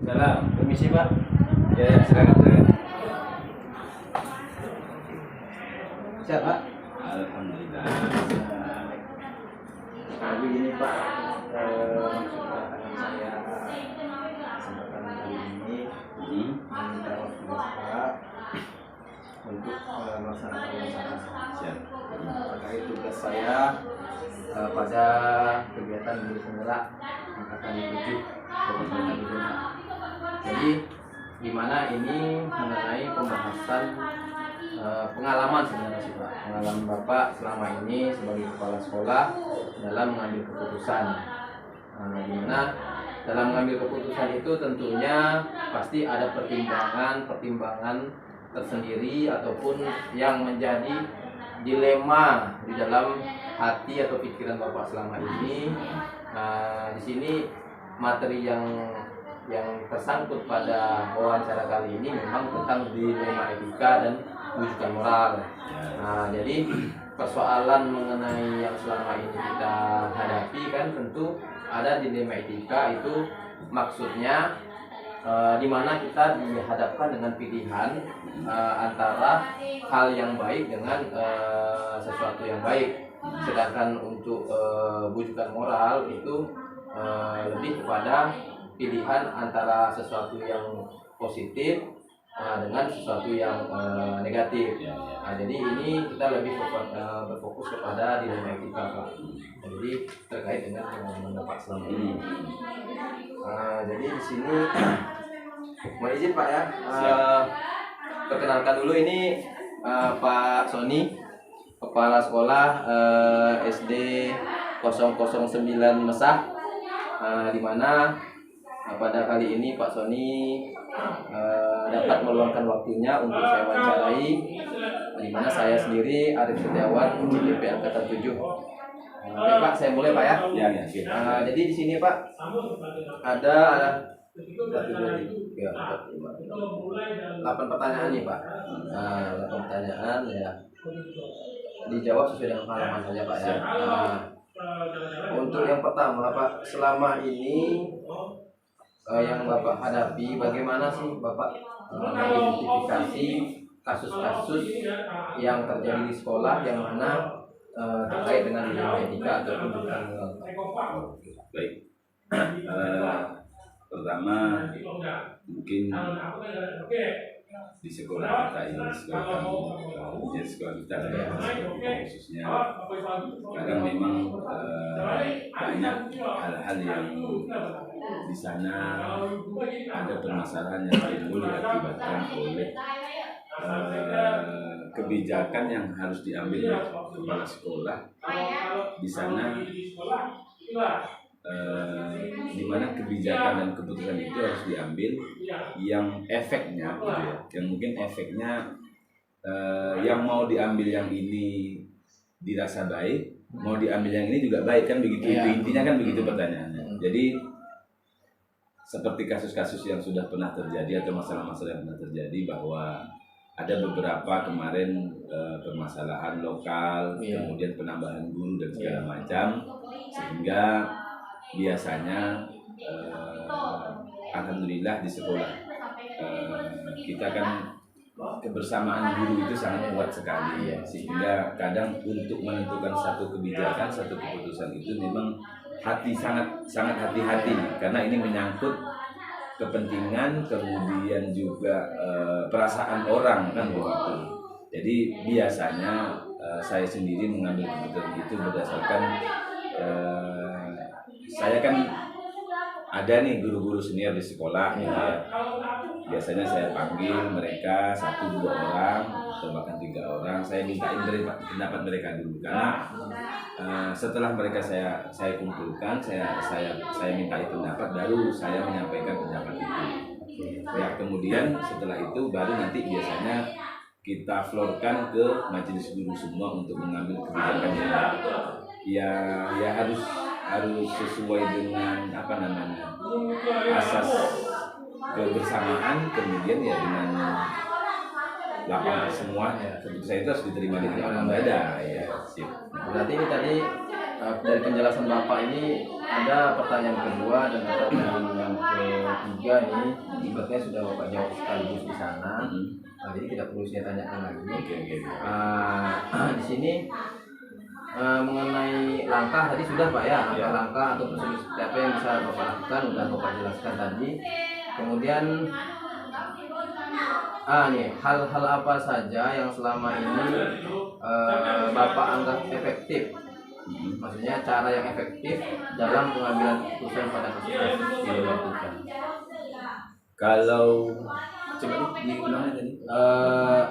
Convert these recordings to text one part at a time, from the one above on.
Salam, permisi Pak. Ya, silakan. Sehat Pak? Alhamdulillah. Jadi ini Pak, maksud kedatangan saya kesempatan kali ini meminta waktu Bapak untuk melaksanakan wawancara Siap. terkait tugas saya pada kegiatan Guru Penggerak angkatan 7 Kabupaten Demak. Jadi di mana ini mengenai pembahasan pengalaman sebenarnya sih Pak, pengalaman Bapak selama ini sebagai kepala sekolah dalam mengambil keputusan. Di mana dalam mengambil keputusan itu tentunya pasti ada pertimbangan tersendiri ataupun yang menjadi dilema di dalam hati atau pikiran Bapak selama ini. Di sini materi yang tersangkut pada wawancara kali ini memang tentang dilema etika dan wujudan moral. Jadi persoalan mengenai yang selama ini kita hadapi kan tentu ada dilema etika, itu maksudnya di mana kita dihadapkan dengan pilihan antara hal yang baik dengan sesuatu yang baik. Sedangkan untuk wujudan moral itu lebih kepada pilihan antara sesuatu yang positif dengan sesuatu yang negatif. Jadi ini kita lebih berfokus kepada dilema etika Pak. Jadi terkait dengan pengalaman Bapak selama ini. Jadi di sini mohon izin Pak ya. Perkenalkan dulu, ini Pak Sony, Kepala Sekolah SD 009 Mesah, di mana pada kali ini Pak Sony dapat meluangkan waktunya untuk saya wawancarai, di mana saya sendiri Arif Setiawan, CPP Angkatan 7. Baik Pak, saya mulai Pak ya. Jadi di sini Pak ada 1, 2, 3, 4, 5, 8 pertanyaan nih Pak. 8 pertanyaan ya. Dijawab sesuai dengan pengalaman saja Pak ya. Untuk yang pertama Pak, selama ini yang Bapak hadapi, bagaimana sih Bapak mengidentifikasi kasus-kasus yang terjadi di sekolah yang mana terkait dengan dilema etika ataupun wujudan moral? Baik. Pertama mungkin di sekolah kita ini, sekolah kita khususnya kadang memang banyak hal-hal yang di sana ada permasalahan yang timbul diakibatkan oleh kebijakan yang harus diambil oleh kepala sekolah di sana, di mana kebijakan dan keputusan itu harus diambil yang efeknya, yang mungkin efeknya yang mau diambil yang ini dirasa baik, mau diambil yang ini juga baik kan begitu. Intinya kan begitu pertanyaannya. Jadi seperti kasus-kasus yang sudah pernah terjadi atau masalah-masalah yang pernah terjadi, bahwa ada beberapa kemarin permasalahan lokal, kemudian penambahan guru dan segala macam, sehingga biasanya alhamdulillah di sekolah kita kan kebersamaan guru itu sangat kuat sekali, sehingga kadang untuk menentukan satu kebijakan, satu keputusan itu memang sangat hati-hati, karena ini menyangkut kepentingan, kemudian juga perasaan orang kan begitu. Jadi biasanya saya sendiri mengambil keputusan itu berdasarkan saya kan ada nih guru-guru senior di sekolah, ya. Biasanya saya panggil mereka 1-2 orang atau bahkan 3 orang, saya mintain pendapat mereka dulu, karena setelah mereka saya kumpulkan, saya mintai pendapat, baru saya menyampaikan pendapat itu. Ya, kemudian setelah itu baru nanti biasanya kita florkan ke majelis guru semua untuk mengambil kebijakan yang harus sesuai dengan asas kebersamaan, kemudian ya dengan lapang semuanya. Keputusan itu harus diterima dengan orang beda. Ya, sip. Berarti ini tadi dari penjelasan Bapak ini ada pertanyaan kedua dan pertanyaan yang ketiga ini ibaratnya sudah Bapak jawab sekaligus di sana. Jadi tidak perlu saya tanyakan lagi. Di sini mengenai langkah tadi sudah Pak ya, langkah-langkah atau prosedur apa yang bisa Bapak lakukan sudah Bapak jelaskan tadi. Kemudian nih hal-hal apa saja yang selama ini Bapak anggap efektif, maksudnya cara yang efektif dalam pengambilan keputusan pada kasus yang dilakukan. Kalau coba diulangi tadi,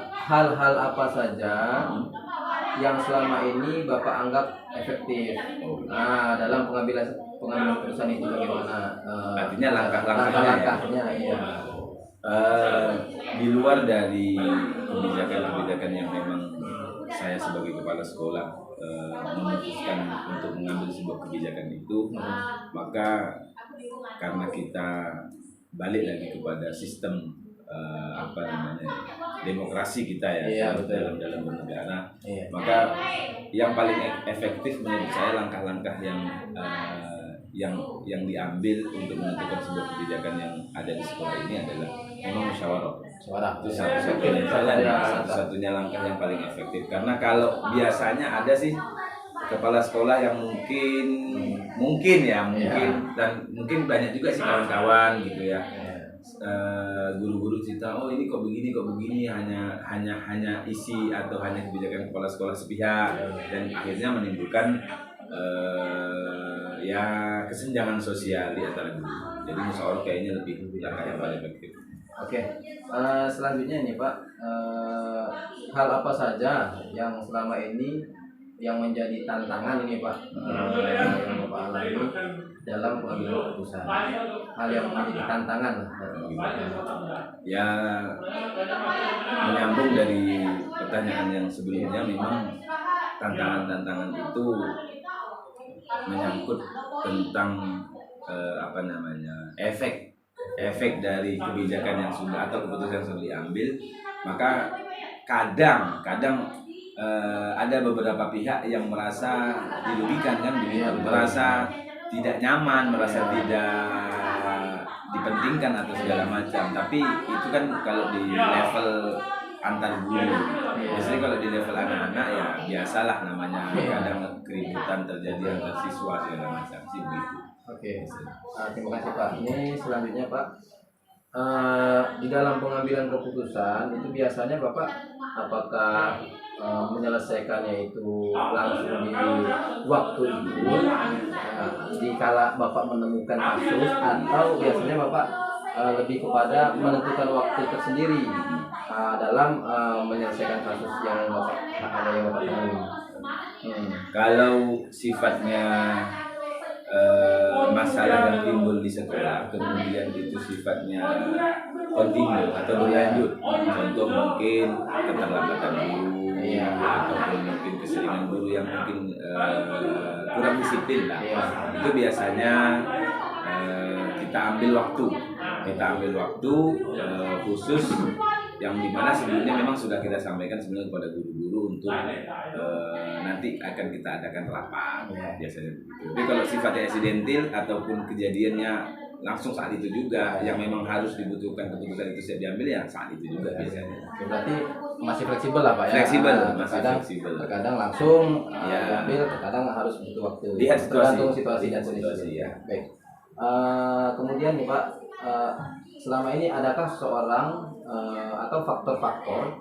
hal-hal apa saja yang selama ini Bapak anggap efektif dalam pengambilan keputusan itu bagaimana? Artinya langkah-langkahnya ya. Di luar dari kebijakan yang memang saya sebagai kepala sekolah memutuskan untuk mengambil sebuah kebijakan itu, maka karena kita balik lagi kepada sistem demokrasi kita dalam bernegara, maka yang paling efektif menurut saya langkah-langkah yang diambil untuk menentukan sebuah kebijakan yang ada di sekolah ini adalah memang musyawarah. Itu satu-satunya langkah yang paling efektif, karena kalau biasanya ada sih kepala sekolah yang mungkin dan mungkin banyak juga sih kawan-kawan gitu ya, guru-guru cerita, oh ini kok begini hanya isi atau hanya kebijakan kepala sekolah sepihak, dan akhirnya menimbulkan kesenjangan sosial di antara guru. Jadi musyawarah kayaknya lebih langkah yang paling efektif. Oke, selanjutnya nih Pak, hal apa saja yang selama ini yang menjadi tantangan ini Pak, yang Bapak alami dalam pengambilan keputusan, hal yang menjadi tantangan ya, menyambung dari pertanyaan yang sebelumnya, memang tantangan itu menyangkut tentang efek dari kebijakan yang sudah atau keputusan yang sudah diambil. Maka kadang ada beberapa pihak yang merasa dirugikan kan begitu, merasa tidak nyaman, merasa tidak dipentingkan atau segala macam. Tapi itu kan kalau di level antar guru. Biasanya kalau di level anak-anak ya biasalah namanya, kadang keributan terjadi antar siswa segala macam sih begitu. Oke, terima kasih Pak. Ini selanjutnya Pak, di dalam pengambilan keputusan itu biasanya Bapak apakah menyelesaikannya itu langsung di waktu itu, di kala Bapak menemukan kasus, atau biasanya Bapak lebih kepada menentukan waktu tersendiri dalam menyelesaikan kasus yang Bapak temui? Kalau sifatnya masalah yang timbul di sekolah, kemudian itu sifatnya kontinu atau berlanjut, contoh mungkin keterlambatan guru, ataupun mungkin keseringan guru yang mungkin kurang disiplin lah, itu biasanya kita ambil waktu khusus yang dimana sebelumnya memang sudah kita sampaikan sebenarnya kepada guru-guru untuk nanti akan kita adakan rapat biasanya begitu. Tapi kalau sifatnya insidentil ataupun kejadiannya langsung saat itu juga, yang memang harus dibutuhkan keputusan itu siap diambil ya saat itu juga biasanya. Berarti masih fleksibel lah Pak ya? Fleksibel. Terkadang langsung diambil, terkadang harus butuh waktu. Lihat tergantung situasi dan kondisi ya. Baik. Kemudian nih Pak, selama ini adakah seorang atau faktor-faktor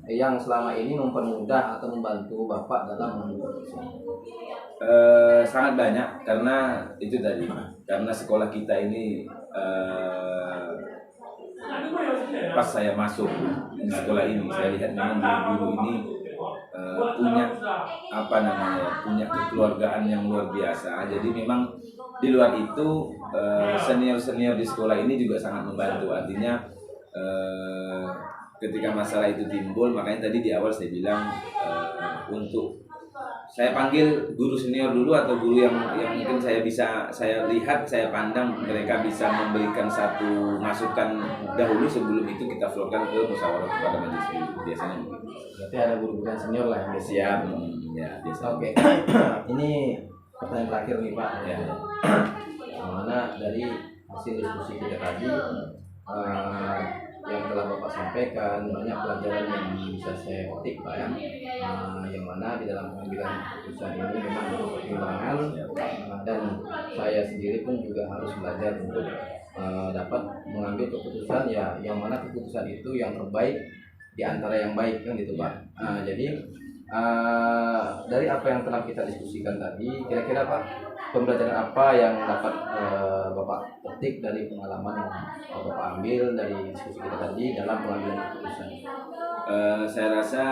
yang selama ini mempermudah atau membantu Bapak dalam mengambil keputusan? Sangat banyak, karena itu tadi, karena sekolah kita ini pas saya masuk di sekolah ini. Saya lihat memang guru ini punya apa namanya, punya kekeluargaan yang luar biasa. Jadi memang di luar itu senior-senior di sekolah ini juga sangat membantu. Artinya ketika masalah itu timbul, makanya tadi di awal saya bilang untuk saya panggil guru senior dulu atau guru yang mungkin saya lihat, saya pandang mereka bisa memberikan satu masukan dahulu sebelum itu kita florkan ke musyawarah kepada majelis guru. Biasanya begitu. Berarti ada guru-guru yang senior lah yang Siap, ya biasa. Oke. Ini pertanyaan terakhir nih Pak. Ya. Yang mana dari hasil diskusi kita tadi yang telah Bapak sampaikan, banyak pelajaran yang bisa saya petik Pak ya. Yang mana di dalam pengambilan keputusan ini memang butuh pertimbangan, dan saya sendiri pun juga harus belajar untuk dapat mengambil keputusan ya, yang mana keputusan itu yang terbaik di antara yang baik kan gitu Pak. Jadi dari apa yang telah kita diskusikan tadi, kira-kira Pak, pembelajaran apa yang dapat Bapak petik dari pengalaman yang Bapak ambil dari diskusi kita tadi dalam pengambilan keputusan? Saya rasa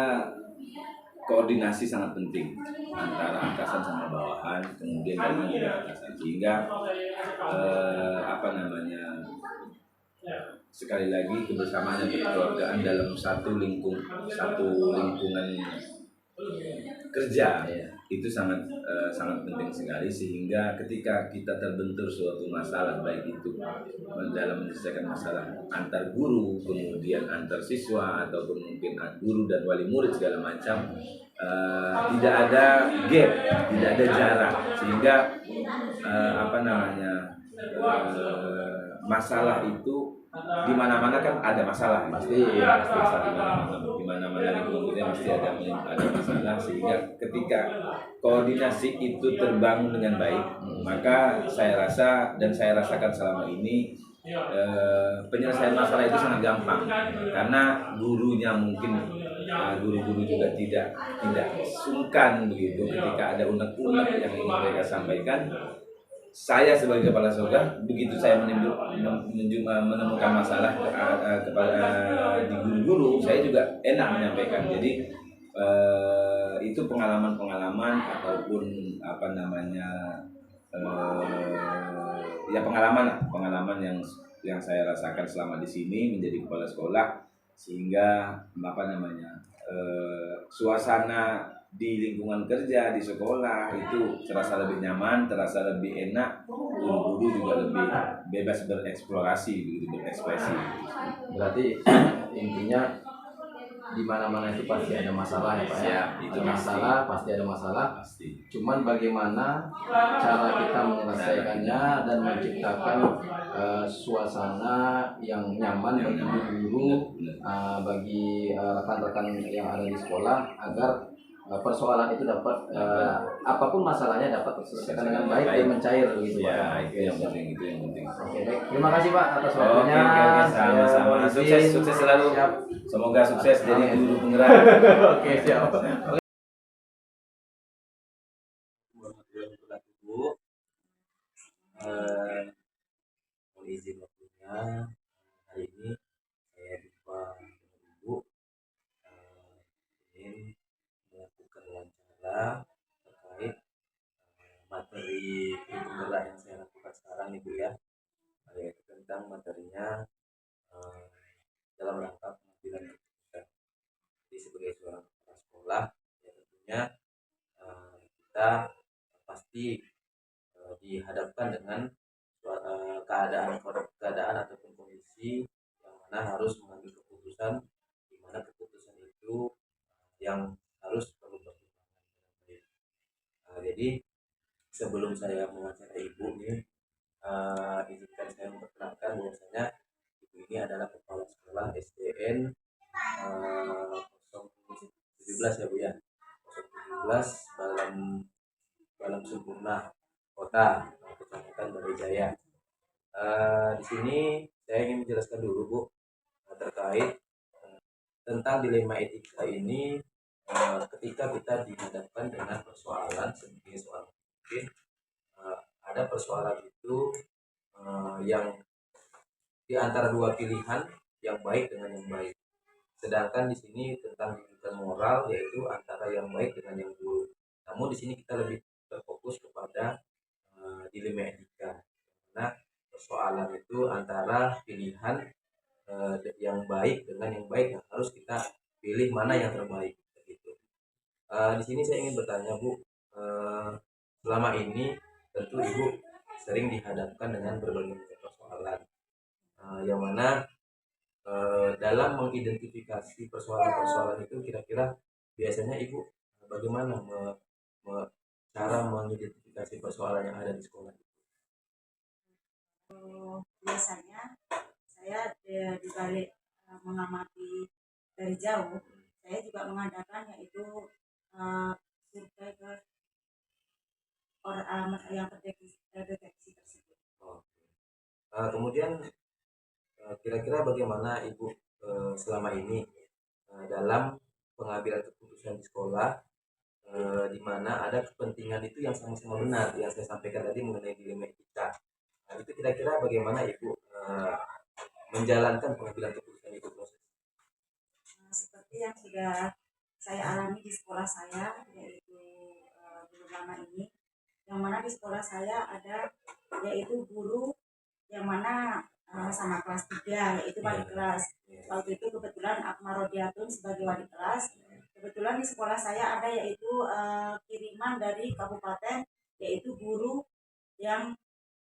koordinasi sangat penting antara atasan sama bawahan, kemudian dengan atasan, sehingga apa namanya, sekali lagi kebersamaan dan kekeluargaan dalam satu lingkungan kerja ya, itu sangat penting sekali, sehingga ketika kita terbentur suatu masalah, baik itu dalam menyelesaikan masalah antar guru, kemudian antar siswa, ataupun mungkin guru dan wali murid segala macam, tidak ada gap, tidak ada jarak, sehingga apa namanya, masalah itu di mana-mana kan ada masalah, pasti di mana-mana lingkungan kita pasti ada masalah, sehingga ketika koordinasi itu terbangun dengan baik, maka saya rasa dan saya rasakan selama ini penyelesaian masalah itu sangat gampang, karena gurunya mungkin guru-guru juga tidak sungkan begitu ketika ada unek-unek yang ingin mereka sampaikan. Saya sebagai kepala sekolah, begitu saya menemukan masalah kepada di guru-guru, saya juga enak menyampaikan. Jadi itu pengalaman ataupun apa namanya, ya pengalaman yang saya rasakan selama di sini menjadi kepala sekolah, sehingga apa namanya, suasana di lingkungan kerja di sekolah itu terasa lebih nyaman, terasa lebih enak, guru-guru juga lebih bebas bereksplorasi, begitu, berekspresi. Berarti intinya di mana-mana itu pasti ada masalah ya Pak ya. Itu pasti ada masalah. Cuman bagaimana cara kita menyelesaikannya dan menciptakan suasana yang nyaman bagi guru, bagi rekan-rekan yang ada di sekolah, agar persoalan itu dapat apapun masalahnya dapat terselesaikan dengan baik dan mencair begitu ya, Pak. itu yang penting. Oke, baik. Terima kasih Pak atas waktunya. Sama-sama. Sukses selalu. Siap. Semoga sukses jadi guru penggerak. Oke, siap. Mohon izin waktunya, hari ini saya jumpa dengan Ibu ingin melakukan wawancara terkait materi penggerak yang saya lakukan sekarang Ibu ya, yaitu tentang materinya dalam rangka pengambilan keputusan. Jadi sebagai seorang kepala sekolah, ya tentunya kita pasti dihadapkan dengan keadaan ataupun kondisi yang mana harus mengambil keputusan, di mana keputusan itu yang harus perlu pertimbangan. Jadi sebelum saya mewawancarai Ibu nih, izinkan saya memperkenalkan bahwasanya Ibu ini adalah kepala sekolah SDN 017 ya Bu ya, 017 Balam Sempurna Kota, Kecamatan Balai. Di sini saya ingin menjelaskan dulu Bu terkait tentang dilema etika ini, ketika kita dihadapkan dengan persoalan sebagai seorang pemimpin. Ada persoalan itu yang di antara dua pilihan, yang baik dengan yang baik, Sedangkan di sini tentang didikan moral yaitu antara yang baik dengan yang buruk. Namun di sini kita lebih terfokus kepada dilema etika. Nah, persoalan itu antara pilihan yang baik dengan yang baik yang harus kita pilih mana yang terbaik gitu. Di sini saya ingin bertanya Bu, selama ini tentu Ibu sering dihadapkan dengan berbagai macam persoalan, yang mana dalam mengidentifikasi persoalan-persoalan itu kira-kira biasanya Ibu bagaimana cara mengidentifikasi persoalan yang ada di sekolah? Biasanya saya di balik mengamati dari jauh, saya juga mengadakan yaitu survei ke orang yang terdeteksi tersebut. Kemudian kira-kira bagaimana Ibu selama ini dalam pengambilan keputusan di sekolah, di mana ada kepentingan itu yang sama-sama benar yang saya sampaikan tadi mengenai dilema etika. Itu kira-kira bagaimana Ibu menjalankan pengambilan keputusan itu proses? Seperti yang sudah saya alami di sekolah saya, yaitu belum lama ini, yang mana di sekolah saya ada yaitu guru yang mana sama kelas 3, yaitu wali kelas. Waktu itu kebetulan Akmarodiatun sebagai wali kelas. Kebetulan di sekolah saya ada yaitu kiriman dari kabupaten, yaitu guru yang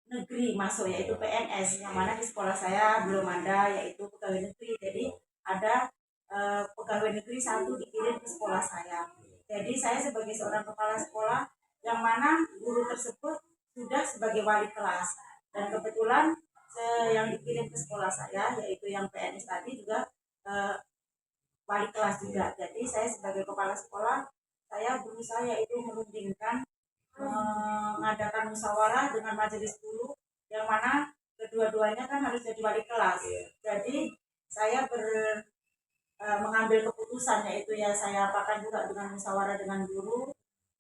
negeri masuk, yaitu PNS, yang mana di sekolah saya belum ada yaitu pegawai negeri. Jadi ada pegawai negeri satu dikirim ke sekolah saya. Jadi saya sebagai seorang kepala sekolah yang mana guru tersebut sudah sebagai wali kelas, dan kebetulan yang dikirim ke sekolah saya yaitu yang PNS tadi juga wali kelas juga. Jadi saya sebagai kepala sekolah, saya berusaha yaitu merundingkan, mengadakan musyawarah dengan majelis guru, yang mana kedua-duanya kan harus jadi wali kelas. Jadi saya mengambil keputusan, yaitu ya saya apakan juga dengan musyawarah dengan guru.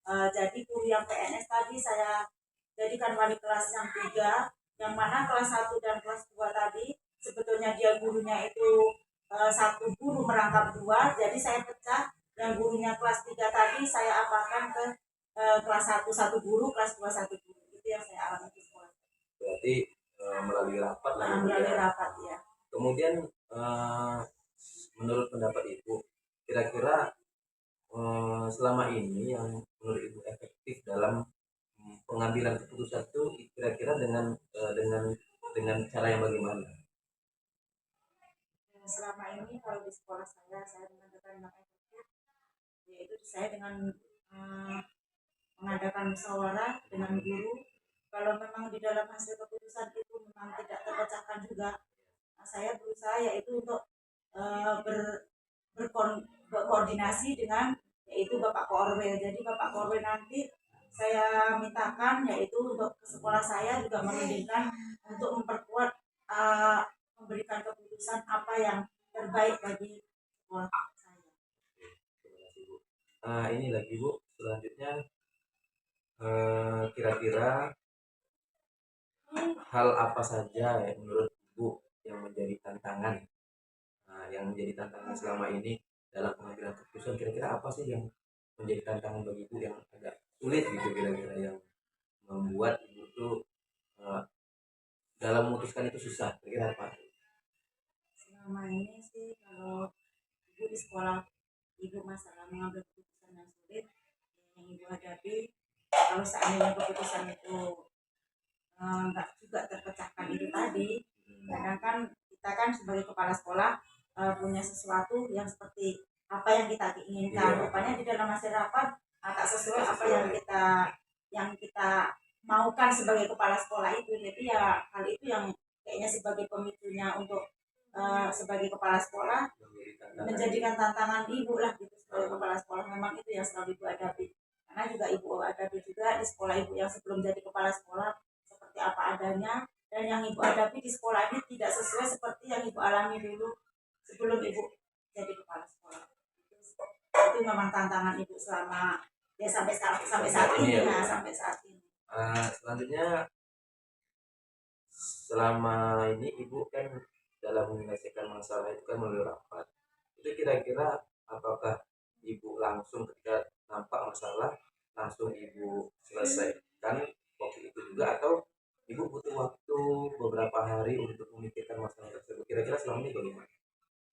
Jadi guru yang PNS tadi saya jadikan wali kelas yang 3, yang mana kelas 1 dan kelas 2 tadi sebetulnya dia gurunya itu satu guru merangkap 2, jadi saya pecah. Yang gurunya kelas 3 tadi saya apakan ke kelas 1 satu guru, kelas 2 satu guru. Itu yang saya alami di sekolah. Berarti melalui rapat lah. Melalui rapat ya. Kemudian menurut pendapat Ibu, kira-kira selama ini yang menurut Ibu efektif dalam pengambilan keputusan itu kira-kira dengan cara yang bagaimana? Selama ini kalau di sekolah saya mengadakan yang efektif, yaitu saya dengan mengadakan musyawarah dengan guru. Kalau memang di dalam hasil keputusan itu memang tidak terpecahkan juga, saya berusaha yaitu untuk berkoordinasi dengan yaitu Bapak Korwil. Jadi Bapak Korwil nanti saya mintakan yaitu untuk ke sekolah saya juga merundingkan untuk memperkuat, memberikan keputusan apa yang terbaik bagi sekolah saya. Terima kasih Bu. Ini lagi Bu, selanjutnya kira-kira hal apa saja ya menurut Ibu yang menjadi tantangan, selama ini dalam pengambilan keputusan? Kira-kira apa sih yang menjadi tantangan bagi Ibu yang agak sulit gitu, kira-kira yang membuat Ibu tuh dalam memutuskan itu susah? Kira-kira apa? Selama ini sih kalau Ibu di sekolah, Ibu masalah mengambil keputusan yang sulit yang Ibu hadapi, kalau seandainya keputusan itu enggak juga terpecahkan itu tadi, sedangkan kita kan sebagai kepala sekolah punya sesuatu yang seperti apa yang kita inginkan. Rupanya di dalam hasil rapat tak sesuai apa yang kita maukan sebagai kepala sekolah itu. Jadi ya hal itu yang kayaknya sebagai pemicunya untuk sebagai kepala sekolah menjadikan tantangan Ibu lah gitu sebagai kepala sekolah. Memang itu yang selalu Ibu hadapi, karena juga Ibu hadapi juga di sekolah Ibu yang sebelum jadi kepala sekolah seperti apa adanya, dan yang Ibu hadapi di sekolah ini tidak sesuai seperti yang Ibu alami dulu sebelum Ibu jadi kepala sekolah. Itu memang tantangan Ibu selama ya sampai saat ini. Sampai saat ini. Selanjutnya, selama ini Ibu kan dalam menyelesaikan masalah itu kan melalui rapat. itu kira-kira apakah ibu langsung ketika nampak masalah langsung ibu selesaikan waktu itu juga, atau ibu butuh waktu beberapa hari untuk memikirkan masalah tersebut? Kira-kira selama ini bagaimana?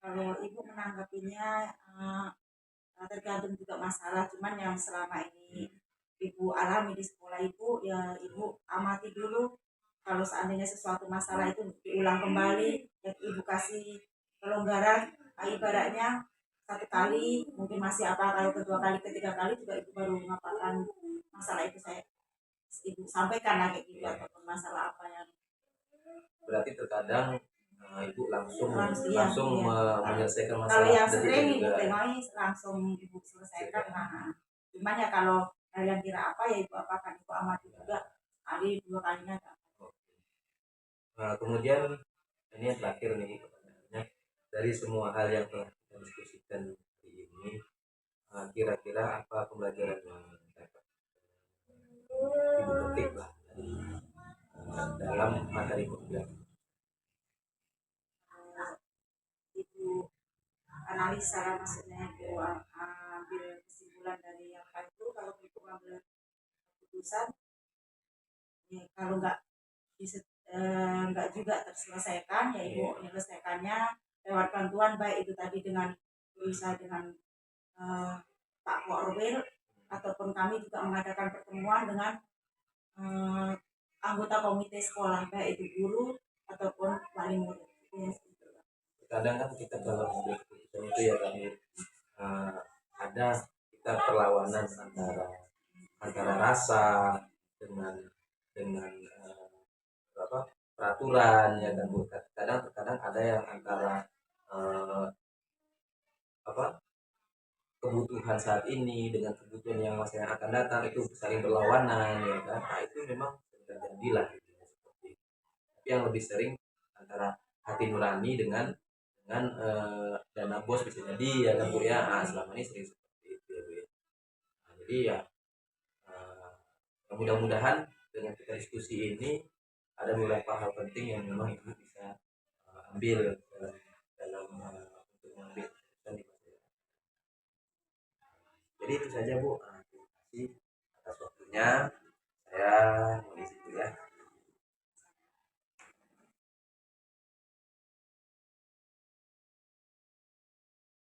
Kalau ibu menanggapinya tergantung juga masalah, cuman yang selama ini ibu alami di sekolah ibu, ya ibu amati dulu. Kalau seandainya sesuatu masalah itu diulang kembali, ya ibu kasih kelonggaran. Ibaratnya satu kali mungkin masih apa, kalau kedua kali ketiga kali juga ibu baru mengapakan masalah itu, saya ibu sampaikan lagi gitu, ataupun masalah apa yang Berarti terkadang ibu langsung iya, langsung iya. menyelesaikan Kalau masalah yang dan itu sering ibu juga temui langsung ibu selesaikan. Nah, cuman ya kalau kalian kira apa, ya ibu apakan, ibu amati juga kali dua kalinya. kemudian ini yang terakhir nih pertanyaannya, dari semua hal yang telah kita diskusikan hari ini, kira-kira apa pembelajaran yang dapat ibu petik lah dalam materi kuliah? Ibu analisa, maksudnya ibu ambil kesimpulan dari apa itu. Kalau ibu ambil keputusan, ya, kalau nggak juga terselesaikan, ya ibu menyelesaikannya lewat bantuan, baik itu tadi dengan berusaha dengan Pak Korwil, ataupun kami juga mengadakan pertemuan dengan anggota komite sekolah, baik itu guru ataupun wali murid. Kadang kan kita dalam membuat keputusan itu ya kan, ada kita perlawanan antara rasa dengan apa peraturan ya kan Bu. Kadang ada yang antara apa kebutuhan saat ini dengan kebutuhan yang masa yang akan datang, itu saling berlawanan ya kan. Nah itu memang terjadi lah gitu, seperti itu. Tapi yang lebih sering antara hati nurani dengan dana bos bisa jadi ya kan Bu ya. Nah, selama ini sering seperti itu ya Bu ya. Nah, jadi ya mudah-mudahan dengan kita diskusi ini ada beberapa hal penting yang memang ibu bisa ambil dalam untuk mengambil keputusan di masa depan. Jadi itu saja Bu. Terima kasih atas waktunya. Saya